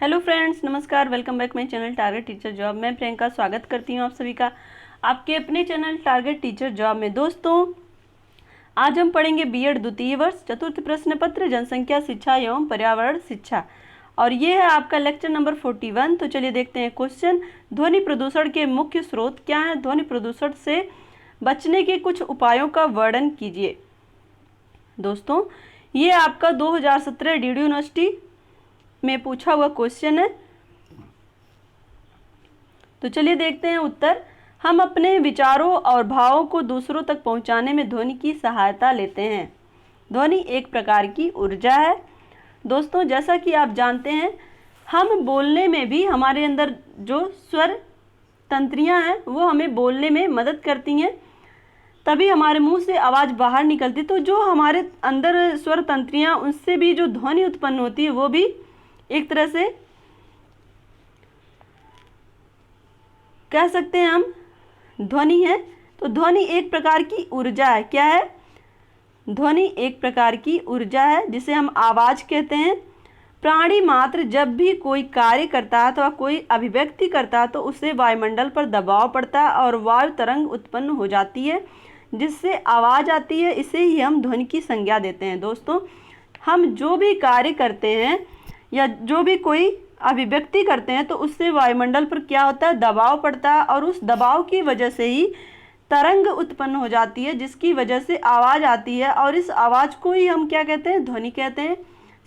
Hello friends, नमस्कार। Welcome back my channel target teacher job. मैं प्रियंका स्वागत करती हूँ आप सभी का आपके अपने चैनल टारगेट टीचर जॉब में। दोस्तों, आज हम पढ़ेंगे बीएड द्वितीय वर्ष चतुर्थ प्रश्न पत्र जनसंख्या शिक्षा एवं पर्यावरण शिक्षा, और ये है आपका लेक्चर नंबर 41। तो चलिए देखते हैं क्वेश्चन। ध्वनि प्रदूषण के मुख्य स्रोत क्या है? ध्वनि प्रदूषण से बचने के कुछ उपायों का वर्णन कीजिए। दोस्तों, ये आपका 2017 डीडी यूनिवर्सिटी में पूछा हुआ क्वेश्चन है। तो चलिए देखते हैं उत्तर। हम अपने विचारों और भावों को दूसरों तक पहुंचाने में ध्वनि की सहायता लेते हैं। ध्वनि एक प्रकार की ऊर्जा है। दोस्तों, जैसा कि आप जानते हैं, हम बोलने में भी हमारे अंदर जो स्वर तंत्रियां हैं वो हमें बोलने में मदद करती हैं, तभी हमारे मुंह से आवाज़ बाहर निकलती। तो जो हमारे अंदर स्वर तंत्रियां, उनसे भी जो ध्वनि उत्पन्न होती है वो भी एक तरह से कह सकते हैं हम ध्वनि है। तो ध्वनि एक प्रकार की ऊर्जा है। क्या है? ध्वनि एक प्रकार की ऊर्जा है जिसे हम आवाज़ कहते हैं। प्राणी मात्र जब भी कोई कार्य करता है अथवा कोई अभिव्यक्ति करता है तो उससे वायुमंडल पर दबाव पड़ता है और वायु तरंग उत्पन्न हो जाती है जिससे आवाज़ आती है। इसे ही हम ध्वनि की संज्ञा देते हैं। दोस्तों, हम जो भी कार्य करते हैं या जो भी कोई अभिव्यक्ति करते हैं तो उससे वायुमंडल पर क्या होता है? दबाव पड़ता है, और उस दबाव की वजह से ही तरंग उत्पन्न हो जाती है जिसकी वजह से आवाज़ आती है, और इस आवाज़ को ही हम क्या कहते हैं? ध्वनि कहते हैं।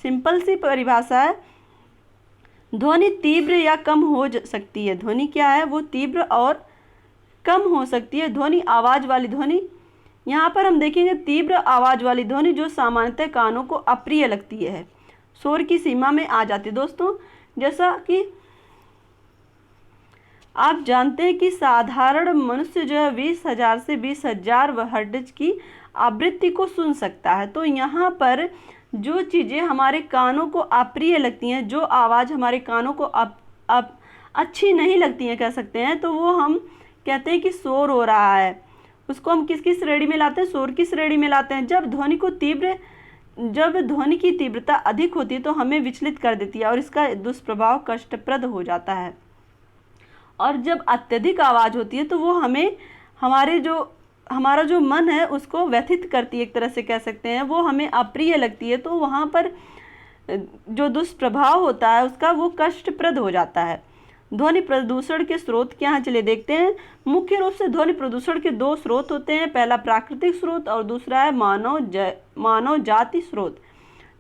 सिंपल सी परिभाषा है। ध्वनि तीव्र या कम हो सकती है। ध्वनि क्या है? वो तीव्र और कम हो सकती है। ध्वनि आवाज़ वाली ध्वनि, यहाँ पर हम देखेंगे तीव्र आवाज़ वाली ध्वनि जो सामान्यतः कानों को अप्रिय लगती है, शोर की सीमा में आ जाती है। दोस्तों, जैसा कि आप जानते हैं कि साधारण मनुष्य जो है 20,000 से 20,000 हर्ट्ज की आवृत्ति को सुन सकता है। तो यहाँ पर जो चीज़ें हमारे कानों को अप्रिय लगती हैं, जो आवाज़ हमारे कानों को अच्छी नहीं लगती हैं कह सकते हैं, तो वो हम कहते हैं कि शोर हो रहा है। उसको हम किसकी श्रेणी में लाते हैं? शोर की श्रेणी में लाते हैं। जब ध्वनि की तीव्रता अधिक होती है तो हमें विचलित कर देती है और इसका दुष्प्रभाव कष्टप्रद हो जाता है। और जब अत्यधिक आवाज़ होती है तो वो हमारा जो मन है उसको व्यथित करती है, एक तरह से कह सकते हैं। वो हमें अप्रिय लगती है, तो वहाँ पर जो दुष्प्रभाव होता है उसका वो कष्टप्रद हो जाता है। ध्वनि प्रदूषण के स्रोत क्या हैं? चलिए देखते हैं। मुख्य रूप से ध्वनि प्रदूषण के दो स्रोत होते हैं। पहला प्राकृतिक स्रोत और दूसरा है मानव जाति स्रोत।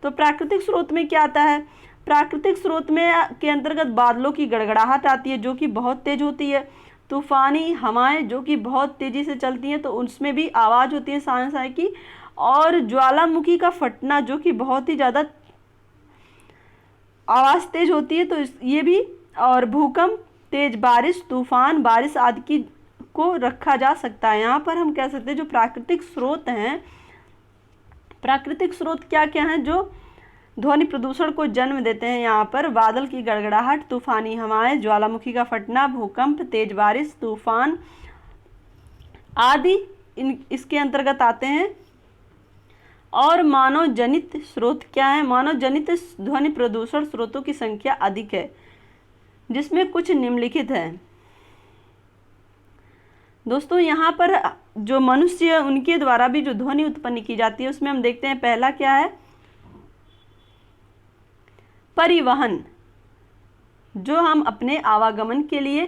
तो प्राकृतिक स्रोत में क्या आता है? प्राकृतिक स्रोत में के अंतर्गत बादलों की गड़गड़ाहट आती है जो कि बहुत तेज होती है। तूफानी हवाएं जो कि बहुत तेजी से चलती हैं तो उसमें भी आवाज़ होती है साय साय की। और ज्वालामुखी का फटना जो कि बहुत ही ज़्यादा आवाज़ तेज होती है, तो ये भी। और भूकंप, तेज बारिश, तूफान, बारिश आदि की को रखा जा सकता है। यहाँ पर हम कह सकते हैं जो प्राकृतिक स्रोत हैं, प्राकृतिक स्रोत क्या क्या हैं जो ध्वनि प्रदूषण को जन्म देते हैं? यहाँ पर बादल की गड़गड़ाहट, तूफानी हवाएं, ज्वालामुखी का फटना, भूकंप, तेज बारिश, तूफान आदि इसके अंतर्गत आते हैं। और मानव जनित स्रोत क्या है? मानव जनित ध्वनि प्रदूषण स्रोतों की संख्या अधिक है जिसमें कुछ निम्नलिखित है। दोस्तों, यहाँ पर जो मनुष्य है उनके द्वारा भी जो ध्वनि उत्पन्न की जाती है उसमें हम देखते हैं पहला क्या है? परिवहन, जो हम अपने आवागमन के लिए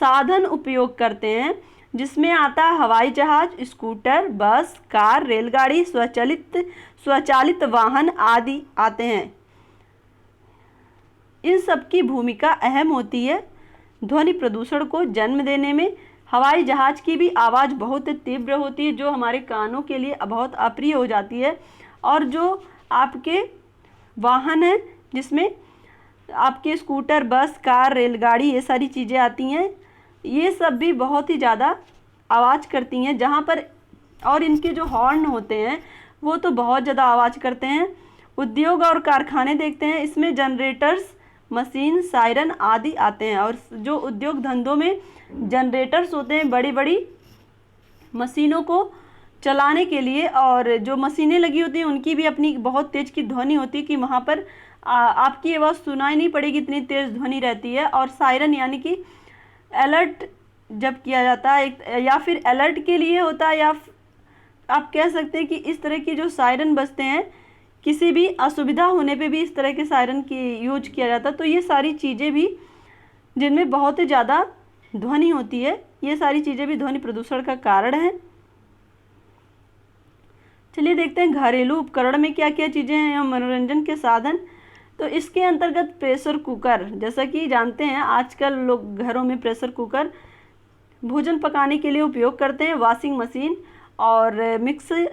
साधन उपयोग करते हैं, जिसमें आता है हवाई जहाज, स्कूटर, बस, कार, रेलगाड़ी, स्वचालित वाहन आदि आते हैं। इन सब की भूमिका अहम होती है ध्वनि प्रदूषण को जन्म देने में। हवाई जहाज की भी आवाज़ बहुत तीव्र होती है जो हमारे कानों के लिए बहुत अप्रिय हो जाती है। और जो आपके वाहन हैं जिसमें आपके स्कूटर, बस, कार, रेलगाड़ी, ये सारी चीज़ें आती हैं, ये सब भी बहुत ही ज़्यादा आवाज़ करती हैं जहाँ पर। और इनके जो हॉर्न होते हैं वो तो बहुत ज़्यादा आवाज़ करते हैं। उद्योग और कारखाने देखते हैं, इसमें जनरेटर्स, मशीन, सायरन आदि आते हैं। और जो उद्योग धंधों में जनरेटर्स होते हैं, बड़ी बड़ी मशीनों को चलाने के लिए, और जो मशीनें लगी होती हैं उनकी भी अपनी बहुत तेज़ की ध्वनि होती है कि वहाँ पर आपकी आवाज़ सुनाई नहीं पड़ेगी, इतनी तेज़ ध्वनि रहती है। और सायरन यानी कि अलर्ट जब किया जाता है या फिर अलर्ट के लिए होता है, या आप कह सकते हैं कि इस तरह की जो सायरन बजते हैं, किसी भी असुविधा होने पे भी इस तरह के सायरन की यूज किया जाता है। तो ये सारी चीज़ें भी जिनमें बहुत ही ज़्यादा ध्वनि होती है, ये सारी चीज़ें भी ध्वनि प्रदूषण का कारण है। चलिए देखते हैं घरेलू उपकरण में क्या क्या चीज़ें हैं एवं मनोरंजन के साधन। तो इसके अंतर्गत प्रेशर कुकर, जैसा कि जानते हैं आजकल लोग घरों में प्रेशर कुकर भोजन पकाने के लिए उपयोग करते हैं। वॉशिंग मशीन और mixer,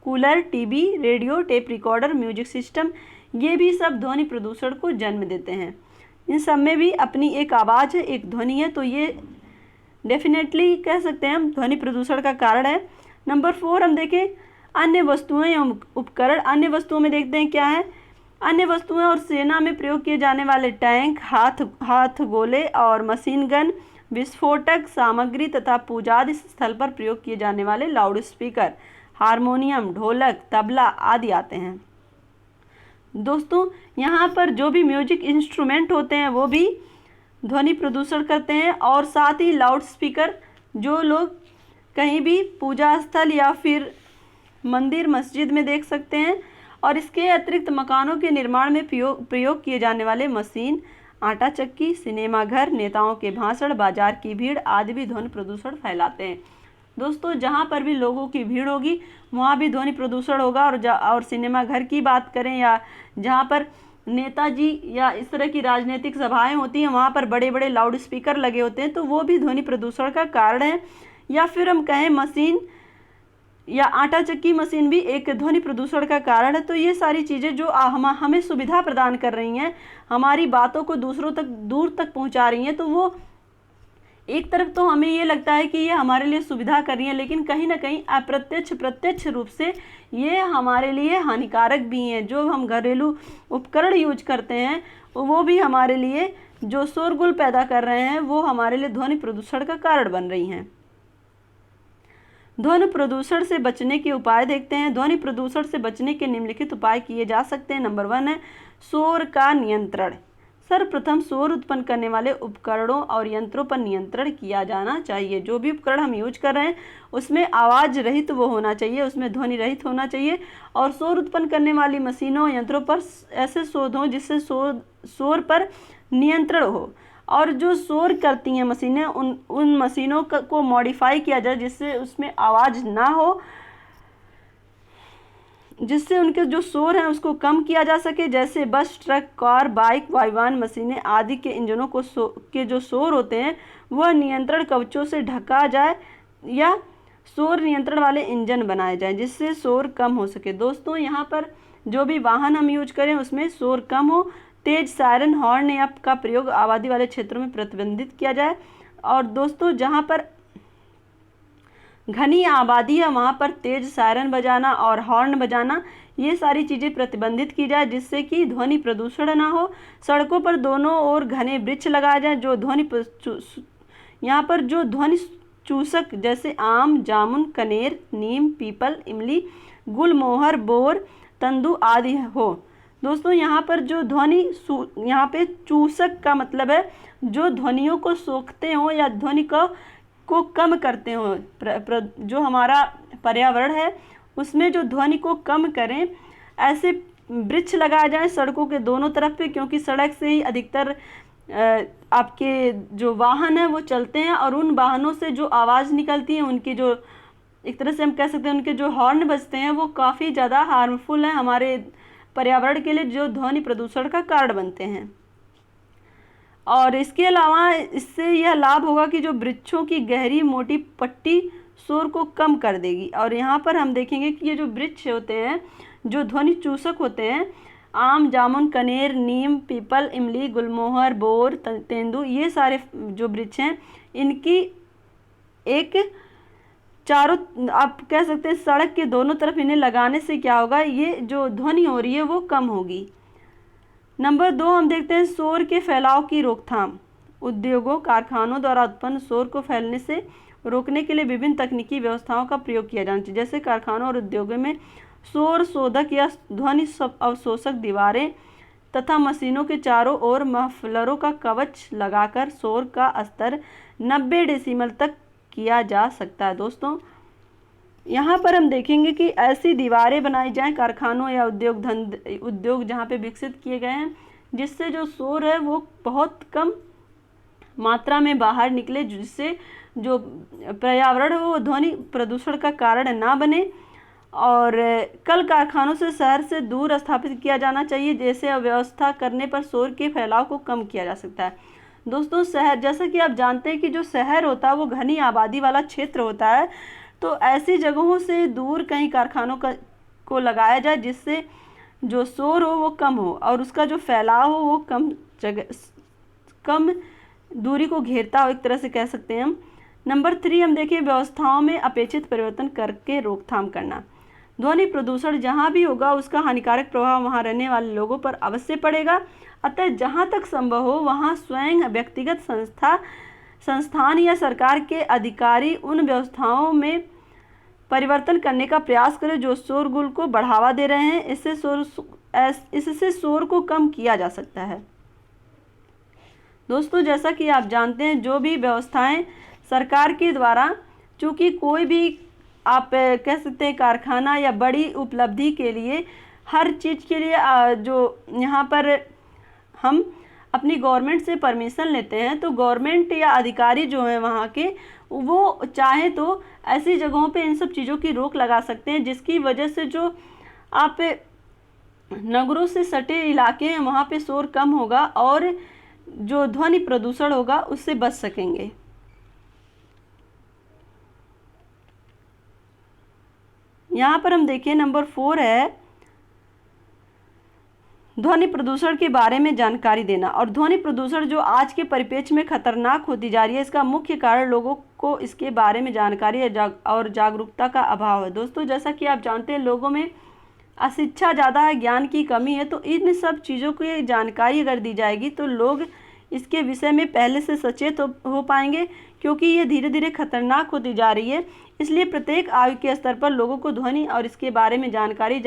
cooler, TV, radio, tape recorder, music system, ये भी सब ध्वनि प्रदूषण को जन्म देते हैं। इन सब में भी अपनी एक आवाज़ है, एक ध्वनि है, तो ये डेफिनेटली कह सकते हैं हम ध्वनि प्रदूषण का कारण है। नंबर 4 हम देखें अन्य वस्तुएं एवं उपकरण। अन्य वस्तुओं में देखते हैं क्या है। अन्य वस्तुएं और सेना में प्रयोग किए जाने वाले टैंक, हाथ गोले और मशीन गन, विस्फोटक सामग्री तथा पूजादि स्थल पर प्रयोग किए जाने वाले लाउड स्पीकर, हारमोनियम, ढोलक, तबला आदि आते हैं। दोस्तों यहाँ पर जो भी म्यूजिक इंस्ट्रूमेंट होते हैं वो भी ध्वनि प्रदूषण करते हैं। और साथ ही लाउड स्पीकर, जो लोग कहीं भी पूजा स्थल या फिर मंदिर मस्जिद में देख सकते हैं। और इसके अतिरिक्त मकानों के निर्माण में प्रयोग किए जाने वाले मशीन, आटा चक्की, सिनेमा घर, नेताओं के भाषण, बाजार की भीड़ आदि भी ध्वनि प्रदूषण फैलाते हैं। दोस्तों जहाँ पर भी लोगों की भीड़ होगी वहाँ भी ध्वनि प्रदूषण होगा। और सिनेमा घर की बात करें या जहाँ पर नेताजी या इस तरह की राजनीतिक सभाएं होती हैं वहाँ पर बड़े बड़े लाउड स्पीकर लगे होते हैं, तो वो भी ध्वनि प्रदूषण का कारण है। या फिर हम कहें मशीन या आटा चक्की मशीन भी एक ध्वनि प्रदूषण का कारण है। तो ये सारी चीज़ें जो हमें सुविधा प्रदान कर रही हैं, हमारी बातों को दूसरों तक दूर तक पहुंचा रही हैं, तो वो एक तरफ तो हमें ये लगता है कि ये हमारे लिए सुविधा कर रही है, लेकिन कहीं ना कहीं प्रत्यक्ष रूप से ये हमारे लिए हानिकारक भी हैं। जो हम घरेलू उपकरण यूज करते हैं वो भी हमारे लिए जो शोरगुल पैदा कर रहे हैं वो हमारे लिए ध्वनि प्रदूषण का कारण बन रही हैं। ध्वनि प्रदूषण से बचने के उपाय देखते हैं। ध्वनि प्रदूषण से बचने के निम्नलिखित उपाय किए जा सकते हैं। नंबर 1 है शोर का नियंत्रण। सर्वप्रथम शोर उत्पन्न करने वाले उपकरणों और यंत्रों पर नियंत्रण किया जाना चाहिए। जो भी उपकरण हम यूज कर रहे हैं उसमें आवाज़ रहित वो होना चाहिए, उसमें ध्वनि रहित होना चाहिए। और शोर उत्पन्न करने वाली मशीनों यंत्रों पर ऐसे शोध हों जिससे शोर पर नियंत्रण हो। और जो शोर करती हैं मशीनें उन मशीनों को मॉडिफाई किया जाए जिससे उसमें आवाज़ ना हो, जिससे उनके जो शोर हैं उसको कम किया जा सके। जैसे बस, ट्रक, कार, बाइक, वायुयान मशीनें आदि के इंजनों के जो शोर होते हैं वह नियंत्रण कवचों से ढका जाए या शोर नियंत्रण वाले इंजन बनाए जाएं जिससे शोर कम हो सके। दोस्तों यहाँ पर जो भी वाहन हम यूज करें उसमें शोर कम हो। तेज सायरन, हॉर्न या का प्रयोग आबादी वाले क्षेत्रों में प्रतिबंधित किया जाए। और दोस्तों जहाँ पर घनी आबादी है वहाँ पर तेज सायरन बजाना और हॉर्न बजाना, ये सारी चीज़ें प्रतिबंधित की जाए जिससे कि ध्वनि प्रदूषण ना हो। सड़कों पर दोनों ओर घने वृक्ष लगाए जाए जो यहाँ पर जो ध्वनि चूसक जैसे आम, जामुन, कनेर, नीम, पीपल, इमली, गुलमोहर, बोर, तंदू आदि हो। दोस्तों यहाँ पर जो यहाँ पे चूसक का मतलब है जो ध्वनियों को सोखते हो या ध्वनि को कम करते हो। जो हमारा पर्यावरण है उसमें जो ध्वनि को कम करें ऐसे वृक्ष लगाए जाएं सड़कों के दोनों तरफ पे, क्योंकि सड़क से ही अधिकतर आपके जो वाहन हैं वो चलते हैं और उन वाहनों से जो आवाज़ निकलती है, उनकी जो एक तरह से हम कह सकते हैं उनके जो हॉर्न बजते हैं वो काफ़ी ज़्यादा हार्मफुल हैं हमारे पर्यावरण के लिए, जो ध्वनि प्रदूषण का कारण बनते हैं। और इसके अलावा इससे यह लाभ होगा कि जो वृक्षों की गहरी मोटी पट्टी शोर को कम कर देगी। और यहाँ पर हम देखेंगे कि ये जो वृक्ष होते हैं जो ध्वनि चूसक होते हैं, आम, जामुन, कनेर, नीम, पीपल, इमली, गुलमोहर, बोर, तेंदू, ये सारे जो वृक्ष हैं इनकी एक चारों आप कह सकते हैं सड़क के दोनों तरफ इन्हें लगाने से क्या होगा, ये जो ध्वनि हो रही है वो कम होगी। नंबर 2 हम देखते हैं शोर के फैलाव की रोकथाम। उद्योगों, कारखानों द्वारा उत्पन्न शोर को फैलने से रोकने के लिए विभिन्न तकनीकी व्यवस्थाओं का प्रयोग किया जाना चाहिए। जैसे कारखानों और उद्योगों में शोर शोधक या ध्वनि अवशोषक दीवारें तथा मशीनों के चारों ओर मफलरों का कवच लगाकर शोर का स्तर 90 डेसिबल तक किया जा सकता है। दोस्तों यहाँ पर हम देखेंगे कि ऐसी दीवारें बनाई जाएं कारखानों या उद्योग जहाँ पे विकसित किए गए हैं, जिससे जो शोर है वो बहुत कम मात्रा में बाहर निकले, जिससे जो पर्यावरण हो वो ध्वनि प्रदूषण का कारण ना बने। और कल कारखानों से शहर से दूर स्थापित किया जाना चाहिए, जैसे व्यवस्था करने पर शोर के फैलाव को कम किया जा सकता है। दोस्तों शहर, जैसा कि आप जानते हैं कि जो शहर होता है वो घनी आबादी वाला क्षेत्र होता है, तो ऐसी जगहों से दूर कहीं कारखानों को लगाया जाए, जिससे जो शोर हो वो कम हो और उसका जो फैलाव हो वो कम दूरी को घेरता हो, एक तरह से कह सकते हैं हम। नंबर 3 हम देखिए, व्यवस्थाओं में अपेक्षित परिवर्तन करके रोकथाम करना। ध्वनि प्रदूषण जहाँ भी होगा उसका हानिकारक प्रभाव वहाँ रहने वाले लोगों पर अवश्य पड़ेगा। अतः जहाँ तक संभव हो वहाँ स्वयं व्यक्तिगत संस्थान या सरकार के अधिकारी उन व्यवस्थाओं में परिवर्तन करने का प्रयास करें जो शोरगुल को बढ़ावा दे रहे हैं। इससे शोर को कम किया जा सकता है। दोस्तों जैसा कि आप जानते हैं, जो भी व्यवस्थाएं सरकार के द्वारा, चूँकि कोई भी आप कह सकते हैं कारखाना या बड़ी उपलब्धि के लिए, हर चीज़ के लिए जो यहाँ पर हम अपनी गवर्नमेंट से परमिशन लेते हैं, तो गवर्नमेंट या अधिकारी जो हैं वहाँ के, वो चाहे तो ऐसी जगहों पे इन सब चीज़ों की रोक लगा सकते हैं, जिसकी वजह से जो आप नगरों से सटे इलाके हैं वहाँ पे शोर कम होगा और जो ध्वनि प्रदूषण होगा उससे बच सकेंगे। यहाँ पर हम देखिए नंबर 4 है ध्वनि प्रदूषण के बारे में जानकारी देना। और ध्वनि प्रदूषण जो आज के परिप्रेक्ष्य में खतरनाक होती जा रही है, इसका मुख्य कारण लोगों को इसके बारे में जानकारी और जागरूकता का अभाव है। दोस्तों जैसा कि आप जानते हैं, लोगों में अशिक्षा ज़्यादा है, ज्ञान की कमी है, तो इन सब चीज़ों की जानकारी अगर दी जाएगी तो लोग इसके विषय में पहले से सचेत हो पाएंगे, क्योंकि ये धीरे धीरे खतरनाक होती जा रही है। इसलिए प्रत्येक आयु के स्तर पर लोगों को ध्वनि और इसके बारे में जानकारी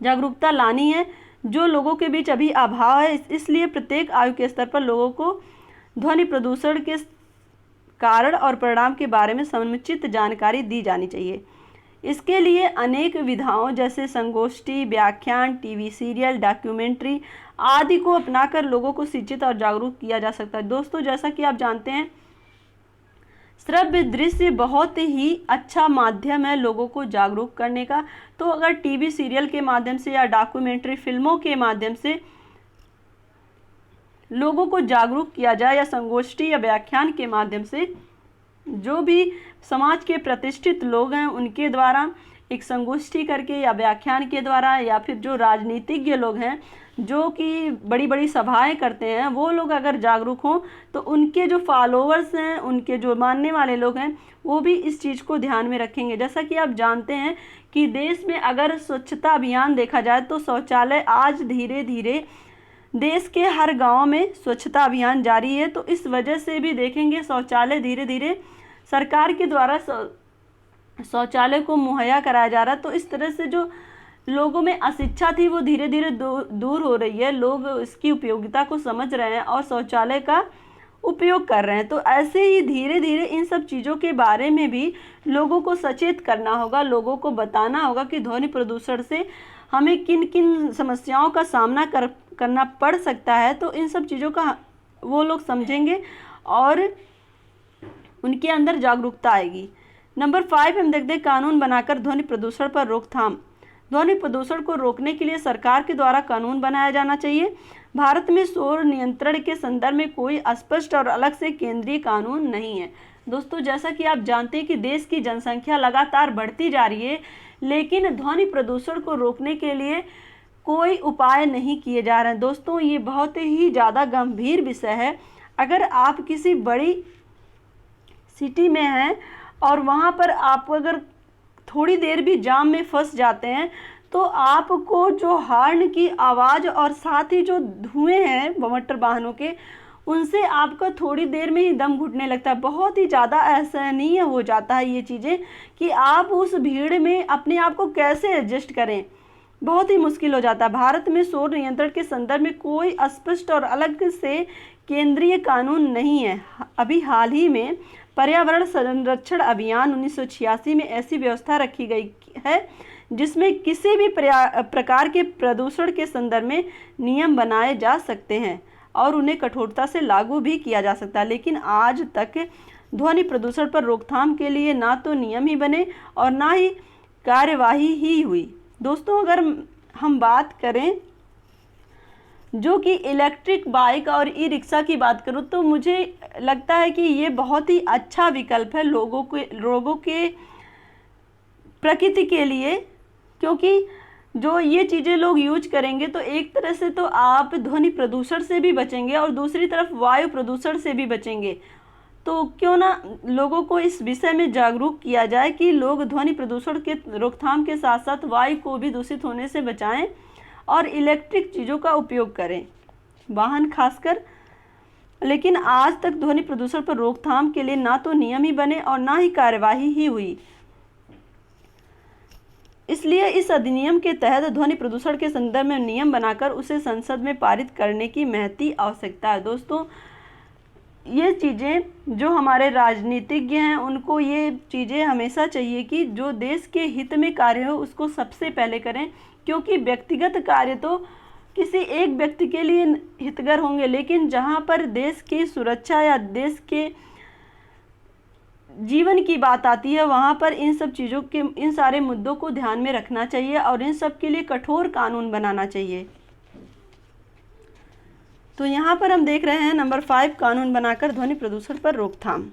जागरूकता लानी है, जो लोगों के बीच अभी अभाव है। इसलिए प्रत्येक आयु के स्तर पर लोगों को ध्वनि प्रदूषण के कारण और परिणाम के बारे में समुचित जानकारी दी जानी चाहिए। इसके लिए अनेक विधाओं जैसे संगोष्ठी, व्याख्यान, टीवी सीरियल, डॉक्यूमेंट्री आदि को अपनाकर लोगों को शिक्षित और जागरूक किया जा सकता है। दोस्तों जैसा कि आप जानते हैं, श्रव्य दृश्य बहुत ही अच्छा माध्यम है लोगों को जागरूक करने का। तो अगर टीवी सीरियल के माध्यम से या डॉक्यूमेंट्री फिल्मों के माध्यम से लोगों को जागरूक किया जाए, या संगोष्ठी या व्याख्यान के माध्यम से जो भी समाज के प्रतिष्ठित लोग हैं उनके द्वारा एक संगोष्ठी करके या व्याख्यान के द्वारा, या फिर जो राजनीतिज्ञ लोग हैं जो कि बड़ी बड़ी सभाएं करते हैं, वो लोग अगर जागरूक हों तो उनके जो फॉलोअर्स हैं, उनके जो मानने वाले लोग हैं, वो भी इस चीज़ को ध्यान में रखेंगे। जैसा कि आप जानते हैं कि देश में अगर स्वच्छता अभियान देखा जाए तो शौचालय आज धीरे धीरे देश के हर गांव में स्वच्छता अभियान जारी है। तो इस वजह से भी देखेंगे शौचालय धीरे धीरे सरकार के द्वारा शौचालय को मुहैया कराया जा रहा है। तो इस तरह से जो लोगों में अशिक्षा थी वो धीरे धीरे दूर हो रही है, लोग इसकी उपयोगिता को समझ रहे हैं और शौचालय का उपयोग कर रहे हैं। तो ऐसे ही धीरे धीरे इन सब चीज़ों के बारे में भी लोगों को सचेत करना होगा, लोगों को बताना होगा कि ध्वनि प्रदूषण से हमें किन किन समस्याओं का सामना करना पड़ सकता है। तो इन सब चीज़ों का वो लोग समझेंगे और उनके अंदर जागरूकता आएगी। नंबर 5 हम देखते हैं कानून बनाकर ध्वनि प्रदूषण पर रोकथाम। ध्वनि प्रदूषण को रोकने के लिए सरकार के द्वारा कानून बनाया जाना चाहिए। भारत में शोर नियंत्रण के संदर्भ में कोई स्पष्ट और अलग से केंद्रीय कानून नहीं है। दोस्तों जैसा कि आप जानते हैं कि देश की जनसंख्या लगातार बढ़ती जा रही है, लेकिन ध्वनि प्रदूषण को रोकने के लिए कोई उपाय नहीं किए जा रहे हैं। दोस्तों ये बहुत ही ज़्यादा गंभीर विषय है। अगर आप किसी बड़ी सिटी में हैं और वहाँ पर आप अगर थोड़ी देर भी जाम में फंस जाते हैं तो आपको जो हॉर्न की आवाज़ और साथ ही जो धुएं हैं मोटर वाहनों के, उनसे आपका थोड़ी देर में ही दम घुटने लगता है। बहुत ही ज़्यादा असहनीय हो जाता है ये चीज़ें कि आप उस भीड़ में अपने आप को कैसे एडजस्ट करें। बहुत ही मुश्किल हो जाता है। भारत में शोर नियंत्रण के संदर्भ में कोई स्पष्ट और अलग से केंद्रीय कानून नहीं है। अभी हाल ही में पर्यावरण संरक्षण अभियान 1986 में ऐसी व्यवस्था रखी गई है जिसमें किसी भी प्रकार के प्रदूषण के संदर्भ में नियम बनाए जा सकते हैं और उन्हें कठोरता से लागू भी किया जा सकता है। लेकिन आज तक ध्वनि प्रदूषण पर रोकथाम के लिए ना तो नियम ही बने और ना ही कार्यवाही ही हुई। दोस्तों, अगर हम बात करें जो कि इलेक्ट्रिक बाइक और ई रिक्शा की बात करूँ तो मुझे लगता है कि ये बहुत ही अच्छा विकल्प है लोगों के प्रकृति के लिए, क्योंकि जो ये चीज़ें लोग यूज करेंगे तो एक तरह से तो आप ध्वनि प्रदूषण से भी बचेंगे और दूसरी तरफ वायु प्रदूषण से भी बचेंगे। तो क्यों ना लोगों को इस विषय में जागरूक किया जाए कि लोग ध्वनि प्रदूषण के रोकथाम के साथ साथ वायु को भी दूषित होने से बचाएं और इलेक्ट्रिक चीज़ों का उपयोग करें, वाहन खासकर। लेकिन आज तक ध्वनि प्रदूषण पर रोकथाम के लिए ना तो नियम ही बने और ना ही कार्यवाही ही हुई। इसलिए इस अधिनियम के तहत ध्वनि प्रदूषण के संदर्भ में नियम बनाकर उसे संसद में पारित करने की महती आवश्यकता है। दोस्तों, ये चीज़ें जो हमारे राजनीतिज्ञ हैं उनको ये चीज़ें हमेशा चाहिए कि जो देश के हित में कार्य हो उसको सबसे पहले करें, क्योंकि व्यक्तिगत कार्य तो किसी एक व्यक्ति के लिए हितकर होंगे, लेकिन जहाँ पर देश की सुरक्षा या देश के जीवन की बात आती है वहाँ पर इन सब चीज़ों के, इन सारे मुद्दों को ध्यान में रखना चाहिए और इन सब के लिए कठोर कानून बनाना चाहिए। तो यहाँ पर हम देख रहे हैं नंबर 5, कानून बनाकर ध्वनि प्रदूषण पर रोकथाम।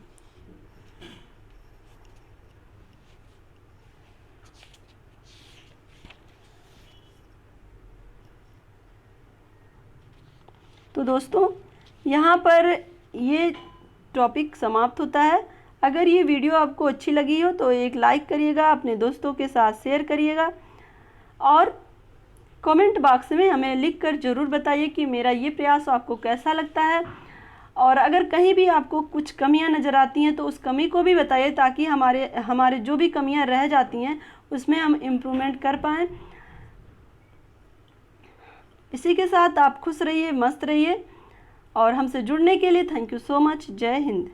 तो दोस्तों, यहाँ पर ये टॉपिक समाप्त होता है। अगर ये वीडियो आपको अच्छी लगी हो तो एक लाइक करिएगा, अपने दोस्तों के साथ शेयर करिएगा और कमेंट बॉक्स में हमें लिखकर ज़रूर बताइए कि मेरा ये प्रयास आपको कैसा लगता है। और अगर कहीं भी आपको कुछ कमियां नज़र आती हैं तो उस कमी को भी बताइए, ताकि हमारे जो भी कमियां रह जाती हैं उसमें हम इम्प्रूवमेंट कर पाएँ। इसी के साथ आप खुश रहिए, मस्त रहिए और हमसे जुड़ने के लिए थैंक यू सो मच। जय हिंद।